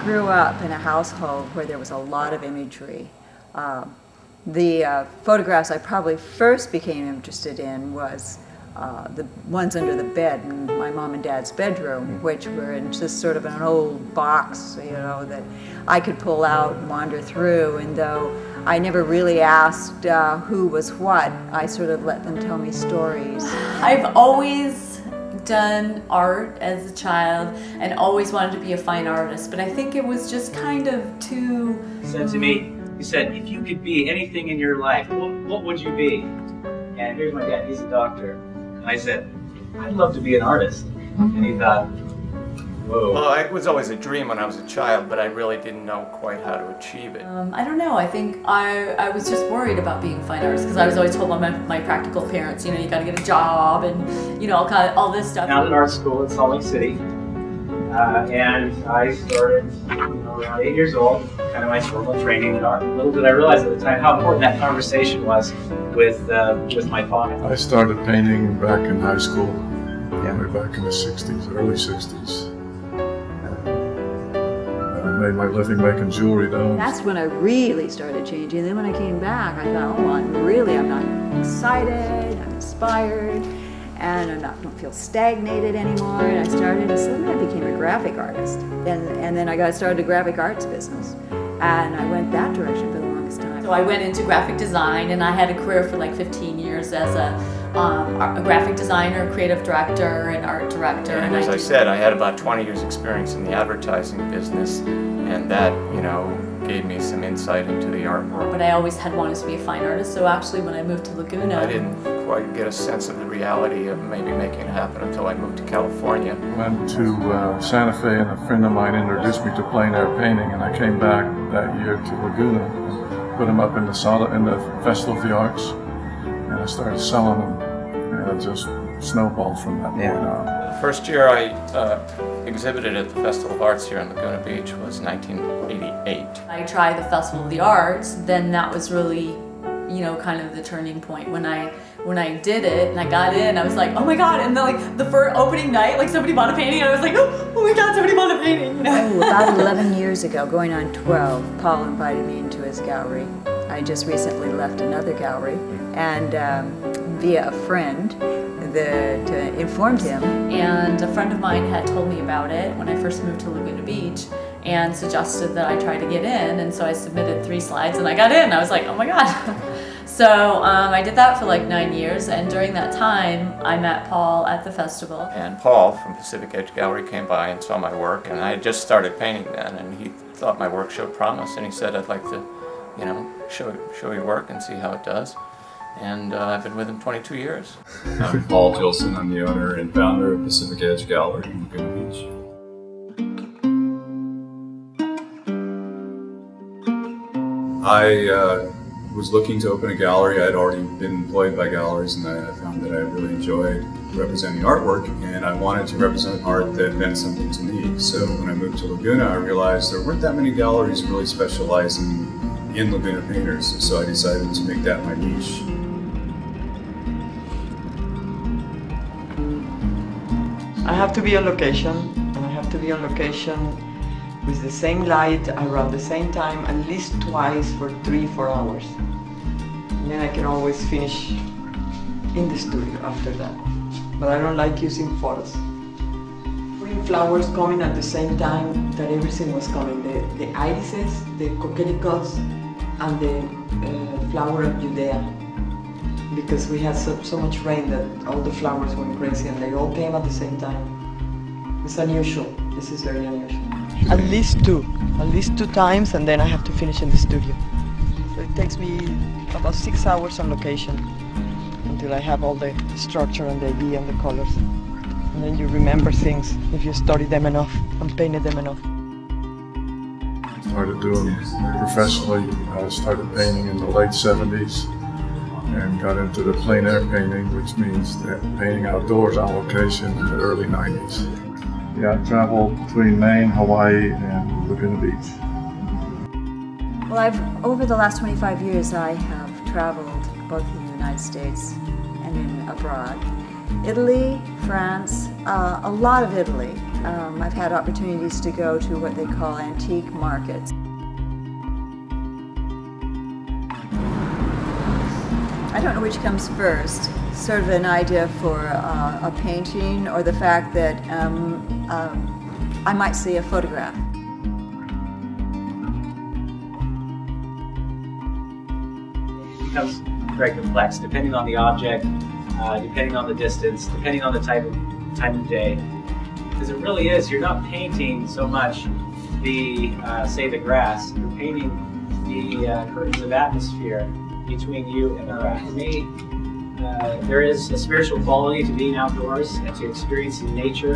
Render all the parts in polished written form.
grew up in a household where there was a lot of imagery. The photographs I probably first became interested in was the ones under the bed in my mom and dad's bedroom, which were in just sort of an old box, you know, that I could pull out and wander through. And though I never really asked who was what, I sort of let them tell me stories. I've always done art as a child and always wanted to be a fine artist, but I think it was just kind of too... He said to me, he said, if you could be anything in your life, what would you be? And here's my dad, he's a doctor. And I said, I'd love to be an artist. And he thought, whoa. Well, it was always a dream when I was a child, but I really didn't know quite how to achieve it. I don't know, I think I was just worried about being a fine artist because I was always told by my practical parents, you know, you gotta get a job and, you know, all this stuff. I found an art school in Salt Lake City. And I started, you know, around 8 years old, kind of my formal training in art. Little did I realize at the time how important that conversation was with my father. I started painting back in high school, way back in the 60s, early 60s. I made my living making jewelry down. That's when I really started changing. And then when I came back, I thought, oh, I'm not excited, I'm inspired. And I don't feel stagnated anymore, and I started, and suddenly I became a graphic artist. And then I got started a graphic arts business, and I went that direction for the longest time. So I went into graphic design, and I had a career for like 15 years as a graphic designer, creative director, and art director. And as I said, I had about 20 years experience in the advertising business, and that, you know, gave me some insight into the art world. But I always had wanted to be a fine artist, so actually when I moved to Laguna... I didn't quite get a sense of the reality of maybe making it happen until I moved to California. Went to Santa Fe, and a friend of mine introduced me to plein air painting, and I came back that year to Laguna and put them up in the Festival of the Arts, and I started selling them, and it just snowballed from that point on. The first year I exhibited at the Festival of Arts here in Laguna Beach was 1988. I tried the Festival of the Arts, then that was really, you know, kind of the turning point. When I did it and I got in, I was like, oh my god, and then like the first opening night, like somebody bought a painting and I was like, oh my god, somebody bought a painting, you know? Oh, about 11 years ago, going on 12, Paul invited me into his gallery. I just recently left another gallery, and via a friend, informed him. And a friend of mine had told me about it when I first moved to Laguna Beach and suggested that I try to get in, and so I submitted 3 slides and I got in. I was like, oh my god. So I did that for like 9 years, and during that time I met Paul at the festival. And Paul from Pacific Edge Gallery came by and saw my work, and I had just started painting then, and he thought my work showed promise, and he said, I'd like to, you know, show your work and see how it does. And I've been with him 22 years. I'm Paul Gilson. I'm the owner and founder of Pacific Edge Gallery in Laguna Beach. I was looking to open a gallery. I had already been employed by galleries, and I found that I really enjoyed representing artwork, and I wanted to represent art that meant something to me. So when I moved to Laguna, I realized there weren't that many galleries really specializing in Laguna painters, so I decided to make that my niche. I have to be on location, and I have to be on location with the same light around the same time at least twice for 3-4 hours. And then I can always finish in the studio after that. But I don't like using photos. Putting flowers coming at the same time that everything was coming. The irises, the coquelicos, and the flower of Judea. Because we had so much rain that all the flowers went crazy and they all came at the same time. It's unusual. This is very unusual. At least two times, and then I have to finish in the studio. So it takes me about 6 hours on location until I have all the structure and the idea and the colors. And then you remember things if you study them enough and painted them enough. Started doing professionally. I started painting in the late 70s and got into the plein air painting, which means that painting outdoors on location in the early 90s. Yeah, I traveled between Maine, Hawaii, and Laguna Beach. Well, over the last 25 years, I have traveled both in the United States and abroad. Italy, France, a lot of Italy, I've had opportunities to go to what they call antique markets. I don't know which comes first, sort of an idea for a painting or the fact that I might see a photograph. It becomes very complex depending on the object, depending on the distance, depending on the time of day. Because it really is, you're not painting so much the, say, the grass, you're painting the curtains of atmosphere between you and the grass. For me, there is a spiritual quality to being outdoors and to experiencing nature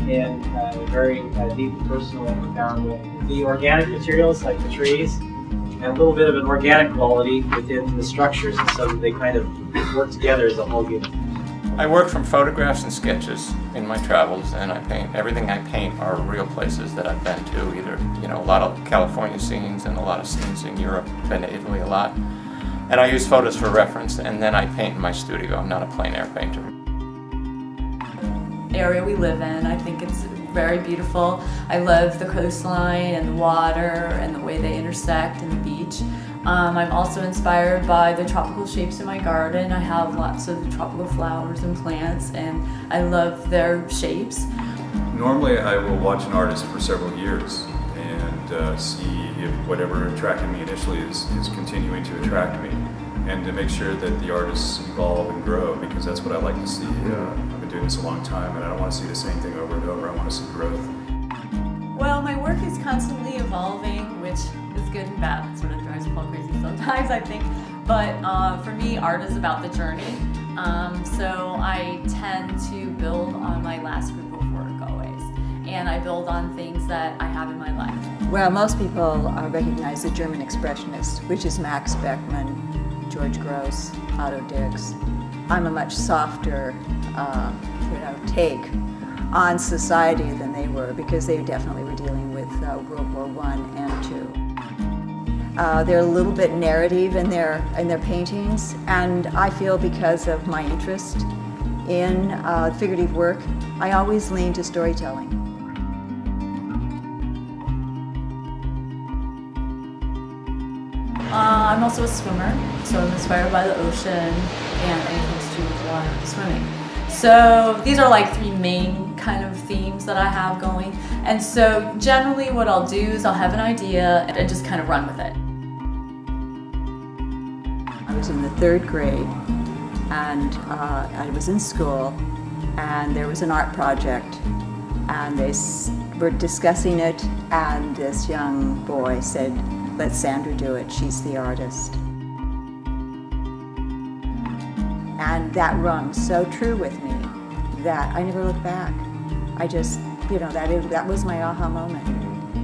in a very deep, personal, and profound way. The organic materials, like the trees, and a little bit of an organic quality within the structures, so that they kind of work together as a whole unit. I work from photographs and sketches in my travels, and I paint. Everything I paint are real places that I've been to, either, you know, a lot of California scenes and a lot of scenes in Europe. Been to Italy a lot. And I use photos for reference, and then I paint in my studio. I'm not a plein air painter. The area we live in, I think it's very beautiful. I love the coastline and the water and the way they intersect and the beach. I'm also inspired by the tropical shapes in my garden. I have lots of tropical flowers and plants, and I love their shapes. Normally I will watch an artist for several years and see if whatever attracted me initially is continuing to attract me, and to make sure that the artists evolve and grow, because that's what I like to see. I've been doing this a long time, and I don't want to see the same thing over and over. I want to see growth. Well, my work is constantly evolving, which is good and bad. It sort of drives Paul crazy sometimes, I think. But for me, art is about the journey. So I tend to build on my last group of work always. And I build on things that I have in my life. Well, most people recognize the German Expressionists, which is Max Beckmann, George Grosz, Otto Dix. I'm a much softer, take on society than they were, because they definitely were dealing with World War I and II. They're a little bit narrative in their paintings, and I feel because of my interest in figurative work, I always lean to storytelling. I'm also a swimmer, so I'm inspired by the ocean and anything to do with water and swimming. So these are like three main kind of themes that I have going. And so generally what I'll do is I'll have an idea and just kind of run with it. I was in the 3rd grade, and I was in school, and there was an art project, and they were discussing it, and this young boy said, "Let Sandra do it, she's the artist." And that rung so true with me that I never looked back. I just, that was my aha moment.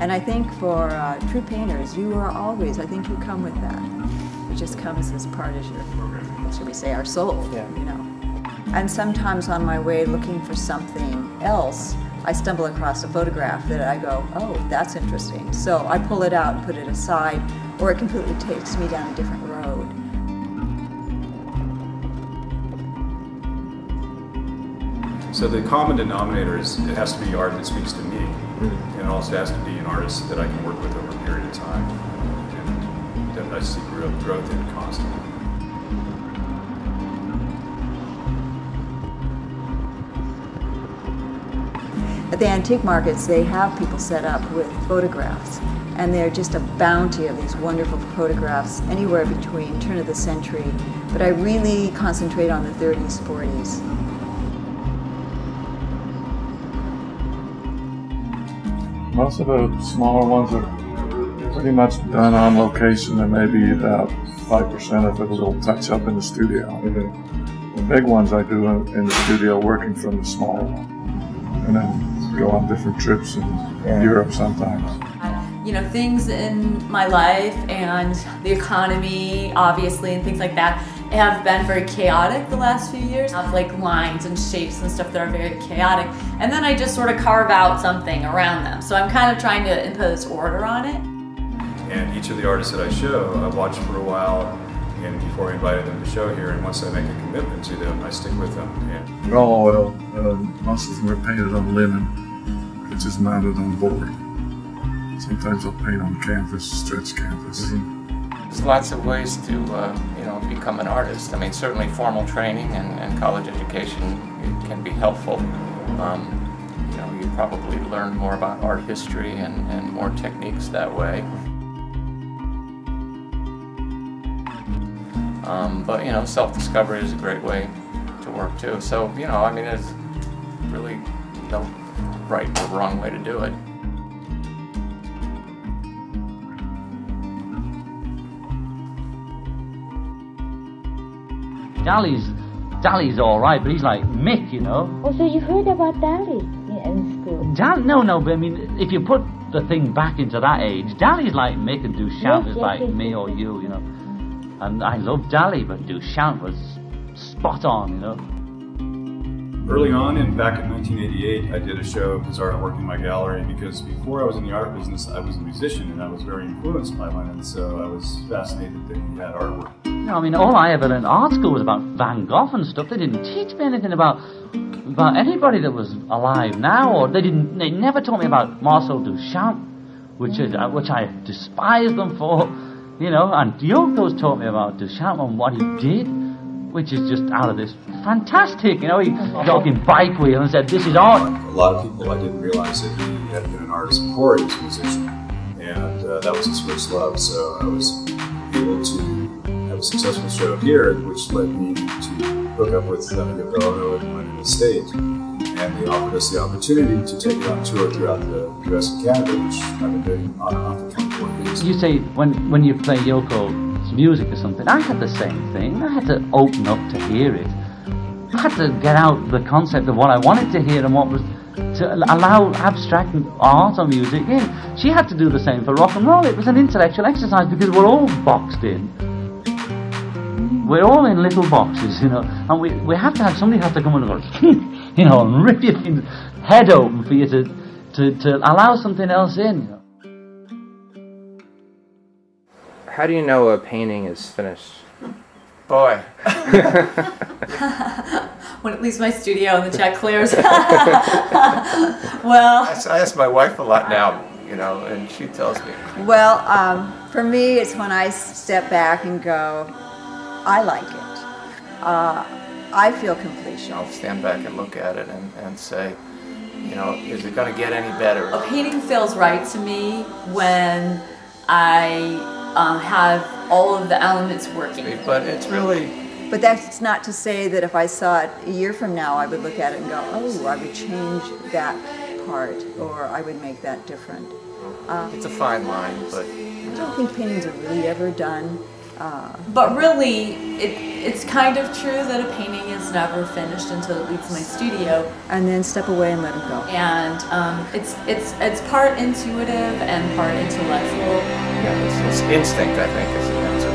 And I think for true painters, you are always, I think you come with that. It just comes as part of your, should we say, our soul, And sometimes on my way looking for something else, I stumble across a photograph that I go, oh, that's interesting. So I pull it out and put it aside, or it completely takes me down a different road. So the common denominator is it has to be art that speaks to me, and it also has to be an artist that I can work with over a period of time, and that I see growth in constantly. At the antique markets, they have people set up with photographs, and they're just a bounty of these wonderful photographs anywhere between turn of the century, but I really concentrate on the 30s, 40s. Most of the smaller ones are pretty much done on location, and maybe about 5% of it a little touch up in the studio. The big ones I do in the studio, working from the smaller one, and then go on different trips in Europe sometimes. Things in my life and the economy, obviously, and things like that have been very chaotic the last few years. I have like lines and shapes and stuff that are very chaotic, and then I just sort of carve out something around them. So I'm kind of trying to impose order on it. And each of the artists that I show, I watch for a while and before I invited them to show here, and once I make a commitment to them, I stick with them. And Oh, well, most of them are painted on linen, which is mounted on board. Sometimes I'll paint on canvas, stretch canvas. There's lots of ways to you know, become an artist. I mean, certainly formal training and college education can be helpful. You know, you probably learn more about art history and more techniques that way. But you know, self-discovery is a great way to work too. So you know, I mean, there's really no right or wrong way to do it. Dali's all right, but he's like Mick, you know. Oh, so you heard about Dali in school? No, but I mean, if you put the thing back into that age, Dali's like Mick and Duchamp is like me or you know. And I love Dali, but Duchamp was spot on, you know. early on, and back in 1988, I did a show of his artwork in my gallery because before I was in the art business, I was a musician and I was very influenced by Lennon, so I was fascinated that he had artwork. No, I mean, all I ever learned in art school was about Van Gogh and stuff. They didn't teach me anything about anybody that was alive now, or they never taught me about Marcel Duchamp, which I despise them for, you know. And Yoko's taught me about Duchamp and what he did, which is just out of this fantastic, you know. He talking bike wheel and said, "This is art." A lot of people, I didn't realize that he had been an artist before he was a musician, and that was his first love. So I was able to have a successful show here, which led me to hook up with Yoko Ono and went into state. And they offered us the opportunity to take it on tour throughout the US and Canada, which I've been doing on and off for 24 years. You say when you play Yoko's music or something, I had the same thing. I had to open up to hear it. I had to get out the concept of what I wanted to hear and what was to allow abstract art or music in. She had to do the same for rock and roll. It was an intellectual exercise because we're all boxed in. We're all in little boxes, you know, and we have to have somebody has to come and go, you know, and rip your head open for you to allow something else in. You know. How do you know a painting is finished? Boy. When it leaves my studio and the check clears. Well, I ask my wife a lot now, you know, and she tells me. Well, for me, it's when I step back and go, I like it. I feel completion. I'll stand back and look at it and say, you know, is it going to get any better? a painting feels right to me when I have all of the elements working. But it's really... But that's not to say that if I saw it a year from now, I would look at it and go, oh, I would change that part, or I would make that different. It's a fine line, but... I don't think paintings are really ever done. But really, it's kind of true that a painting is never finished until it leaves my studio. And then step away and let it go. And it's part intuitive and part intellectual. Yeah, it's instinct, I think, is the answer.